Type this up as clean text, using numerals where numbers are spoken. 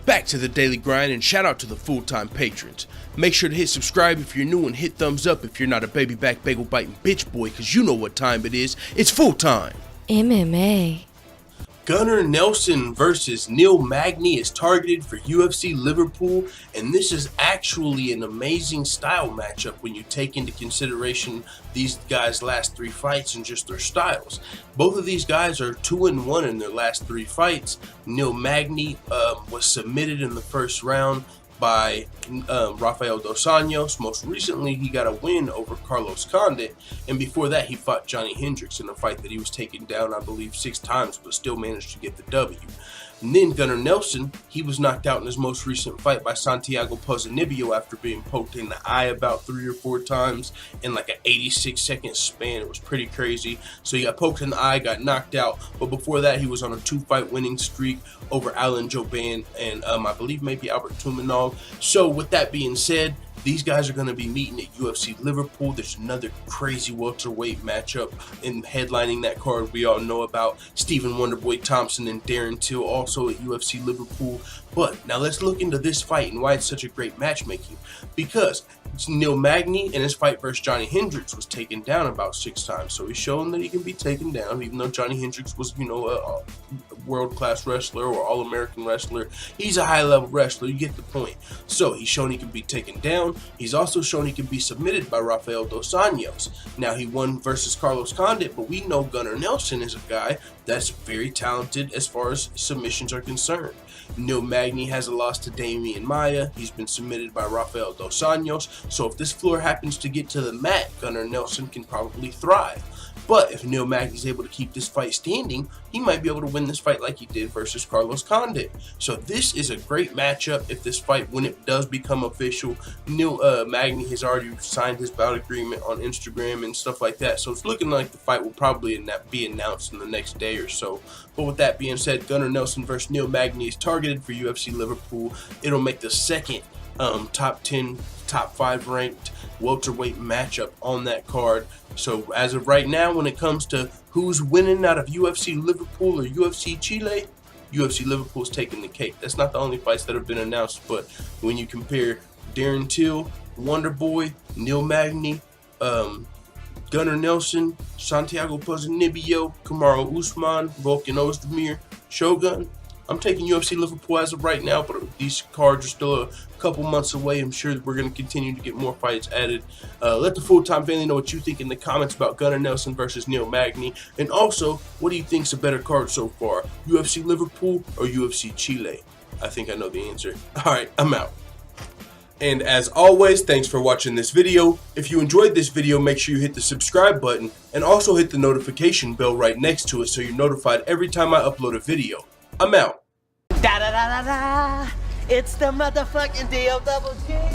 Back to the daily grind, and shout out to the full-time patrons. Make sure to hit subscribe if you're new and hit thumbs up if you're not a baby back bagel biting bitch boy, cause you know what time it is. It's full time. MMA. Gunnar Nelson versus Magny is targeted for UFC Liverpool, and this is actually an amazing style matchup when you take into consideration these guys' last 3 fights and just their styles. Both of these guys are 2-1 in their last 3 fights. Magny was submitted in the first round by Rafael dos Anjos. Most recently, he got a win over Carlos Condit, and before that, he fought Johnny Hendricks in a fight that he was taken down, I believe, 6 times, but still managed to get the W. And then Gunnar Nelson, he was knocked out in his most recent fight by Santiago Ponzinibbio after being poked in the eye about 3 or 4 times in like an 86-second span. It was pretty crazy. So he got poked in the eye, got knocked out, but before that he was on a 2-fight winning streak over Alan Jouban and I believe maybe Albert Tumanov. So with that being said, these guys are going to be meeting at UFC Liverpool. There's another crazy welterweight matchup in headlining that card we all know about. Stephen Wonderboy Thompson and Darren Till also at UFC Liverpool. But now let's look into this fight and why it's such a great matchmaking. Because Magny in his fight versus Johnny Hendricks was taken down about 6 times. So he's shown that he can be taken down, even though Johnny Hendricks was, a world-class wrestler or all-American wrestler. He's a high-level wrestler. You get the point. So he's shown he can be taken down. He's also shown he can be submitted by Rafael dos Anjos. Now, he won versus Carlos Condit, but we know Gunnar Nelson is a guy that's very talented as far as submissions are concerned. Magny has a loss to Damian Maia. He's been submitted by Rafael dos Anjos. So if this floor happens to get to the mat, Gunnar Nelson can probably thrive. But if Magny's able to keep this fight standing, he might be able to win this fight like he did versus Carlos Condit. So this is a great matchup if this fight, when it does become official. Magny has already signed his bout agreement on Instagram and stuff like that. So it's looking like the fight will probably be announced in the next day or so. But with that being said, Gunnar Nelson versus Magny is targeted for UFC Liverpool. It'll make the second top 10, top 5 ranked welterweight matchup on that card. So as of right now, when it comes to who's winning out of UFC Liverpool or UFC Chile, UFC Liverpool's taking the cake. That's not the only fights that have been announced, but when you compare Darren Till, Wonderboy, Magny, Gunnar Nelson, Santiago Ponzinibbio, Kamaru Usman, Volkan Ozdemir, Shogun, I'm taking UFC Liverpool as of right now, but these cards are still a couple months away. I'm sure that we're going to continue to get more fights added. Let the full-time family know what you think in the comments about Gunnar Nelson versus Magny. And also, what do you think's a better card so far? UFC Liverpool or UFC Chile? I think I know the answer. Alright, I'm out. And as always, thanks for watching this video. If you enjoyed this video, make sure you hit the subscribe button and also hit the notification bell right next to it so you're notified every time I upload a video. I'm out. Da da da da da. It's the motherfucking DLG.